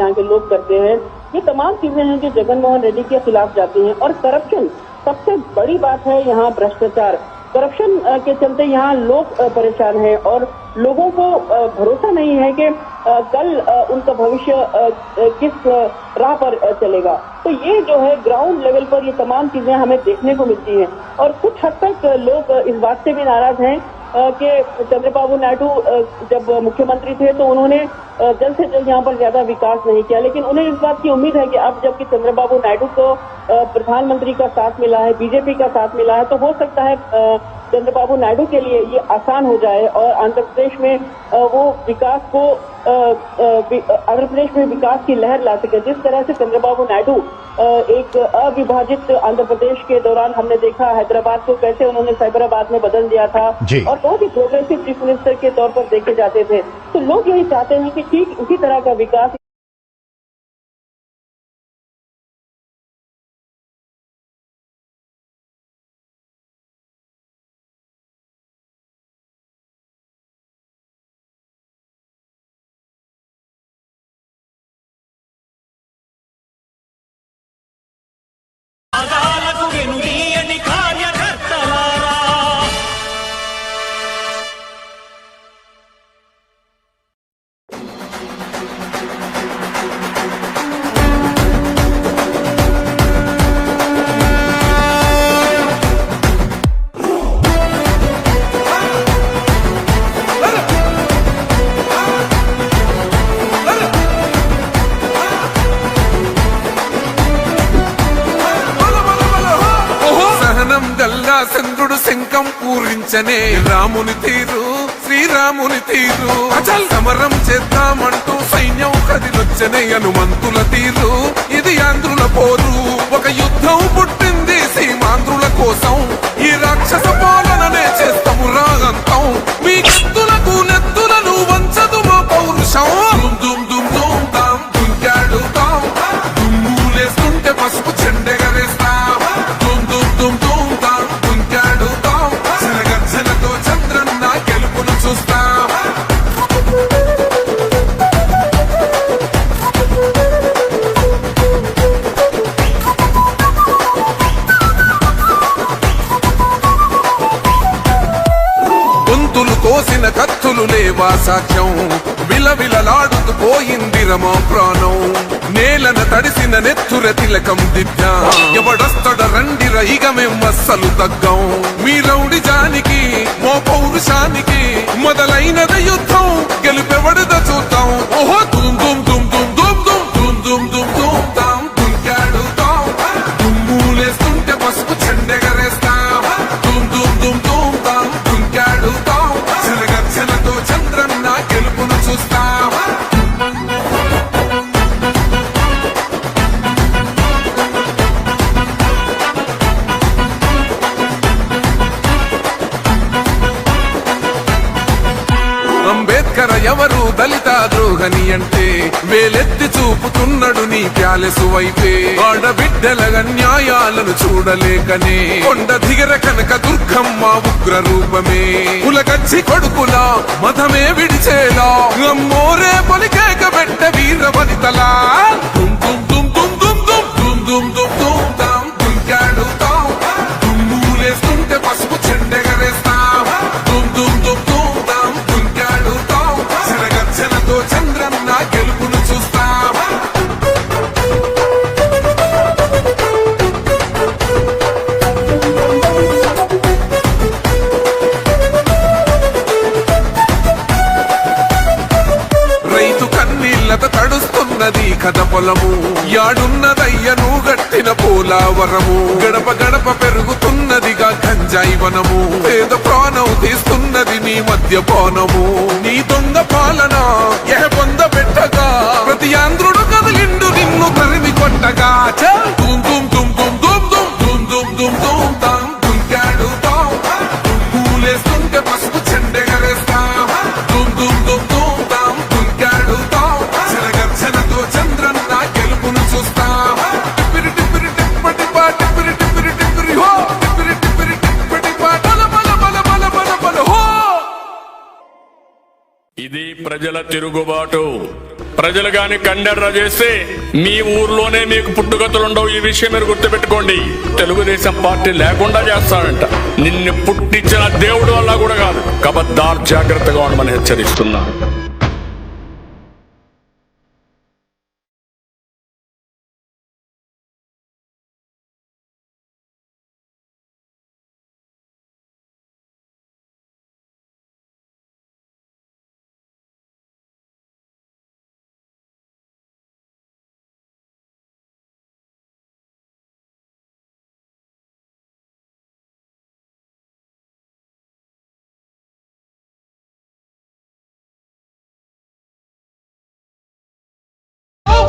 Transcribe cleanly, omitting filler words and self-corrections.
यहाँ के लोग करते हैं, ये तमाम चीजें हैं जो जगनमोहन रेड्डी के खिलाफ जाती हैं। और करप्शन सबसे बड़ी बात है, यहाँ भ्रष्टाचार, करप्शन के चलते यहाँ लोग परेशान हैं और लोगों को भरोसा नहीं है कि कल उनका भविष्य किस राह पर चलेगा। तो ये जो है ग्राउंड लेवल पर ये तमाम चीजें हमें देखने को मिलती हैं और कुछ हद तक लोग इस बात से भी नाराज हैं कि चंद्रबाबू नायडू जब मुख्यमंत्री थे तो उन्होंने जल्द से जल्द यहाँ पर ज्यादा विकास नहीं किया, लेकिन उन्हें इस बात की उम्मीद है कि अब जबकि चंद्रबाबू नायडू को प्रधानमंत्री का साथ मिला है, बीजेपी का साथ मिला है, तो हो सकता है चंद्रबाबू नायडू के लिए ये आसान हो जाए और आंध्र प्रदेश में वो विकास को आंध्र प्रदेश में विकास की लहर ला सके। जिस तरह से चंद्रबाबू नायडू एक अविभाजित आंध्र प्रदेश के दौरान हमने देखा हैदराबाद को कैसे उन्होंने साइबराबाद में बदल दिया था और बहुत ही प्रोग्रेसिव चीफ मिनिस्टर के तौर पर देखे जाते थे। तो लोग यही चाहते हैं कि ठीक उसी तरह का विकास చంద్రుడు శంఖం పూరించనే రాముని తీరు శ్రీరాముని తీరు అచల్ సమరం చేద్దామంటూ సైన్యం కదిలొచ్చనే హనుమంతుల తీరు ఇది ఆంధ్రుల పోరు ఒక యుద్ధం పుట్టింది సీమాంధ్రుల కోసం ఈ రాక్షస పాలననే చేస్తాము రాగంతం మీ కత్తులకు నెత్తులను వంచదు మా పౌరుషం దుమ్ దుమ్ దుమ్ తాం దుంకాడుతాం దుమ్ములేస్తుంటే పసుపు చెండెగరేస్తాం దుమ్ దుమ్ దుమ్ దుమ్ తాం దుంకాడుతాం జనగర్జనతో చంద్రన్న గెలుపును చూస్తాం గొంతులు కోసిన కత్తులు లేవా సాక్ష్యం విలవిలలాడుతూ పోయింది రమా ప్రాణం నేలన తడిసిన నెత్తుర తిలకం దివ్య ఎవడొస్తడ రండి రైగ మేమస్సలు తగ్గం మీ రౌడి జానికి మో పౌరుషానికి మొదలైనద యుద్ధం గెలుపెవడద చూద్దాం ఓహో దుమ్ దుమ్ దుమ్ దుమ్ దుమ్ దుమ్ దుమ్ దుమ్ దుమ్ దుమ్ తాం దుంకాడుతాం దుమ్ములేస్తుంటే పసుపు చెండెగరేస్తాం దుమ్ దుమ్ దుమ్ దుమ్ తాం దుంకాడుతాం జనగర్జనతో చంద్రన్న గెలుపును చూస్తాం అంబేద్కర్ ఎవరు దళిత ద్రోహని అంటే వేలెత్తి చూపుతున్నాడు నీ ప్యాలెసు వైపే ఆడబిడ్డల న్యాయాలను చూడలేకనే కొండ దిగర కనక దుర్గమ్మ ఉగ్ర రూపమే కులగచ్చి కొడుకులా మతమే విడిచేలా అమ్మోరే పలికేక పెట్ట వీర వనితలా దుమ్ దుమ్ దుమ్ దుమ్ దుమ్ దుమ్ దుమ్ దుమ్ దుమ్ దుమ్ తాం దుంకాడుతాం దుమ్ములేస్తుంటే పసుపు చెండెగరేస్తాం దుమ్ దుమ్ దుమ్ దుమ్ తాం దుంకాడుతాం జనగర్జనతో చంద్రన్న గెలుపును చూస్తాం రైతు కన్నీళ్లతో తడుస్తున్నది కథ పొలము యాడున్నదయ్యను గట్టిన పోలావరము గడప గడప పెరుగుతున్నదిగా గంజాయి వనము పేద ప్రాణం తీస్తున్నది నీ మద్యపానము నీ దొంగ పాలన ఎహ పొంద పెట్టగా ప్రతి ఆంధ్రుడు కదిలిండు నిన్ను తరిమి కొట్టగా దుమ్ దుమ్ దుమ్ దుమ్ దుమ్ దుమ్ దుమ్ దుమ్ దుమ్ తాం దుంకాడుతాం దుమ్ములేస్తుంటే పసుపు చెండెగరేస్తాం దుమ్ దుమ్ దుమ్ దుమ్ తాం దుంకాడుతాం జనగర్జనతో చంద్రన్న గెలుపును చూస్తాం టిప్పిరి టిప్పిరి టిప్పటి పా టిప్పిరి టిప్పిరి టిప్పిరి హో టిప్పిరి టిప్పిరి టిప్పటి పా బల బల బల బల బల బల హో ఇది ప్రజల తిరుగుబాటు. ప్రజలు గాని కండెర్ర చేస్తే మీ ఊర్లోనే మీకు పుట్టుగతులుండవు. ఈ విషయం మీరు గుర్తుపెట్టుకోండి. తెలుగుదేశం పార్టీ లేకుండా చేస్తాడంట. నిన్ను పుట్టించిన దేవుడు వల్ల కూడా కాదు. కబద్దార్, జాగ్రత్తగా ఉండమని హెచ్చరిస్తున్నా.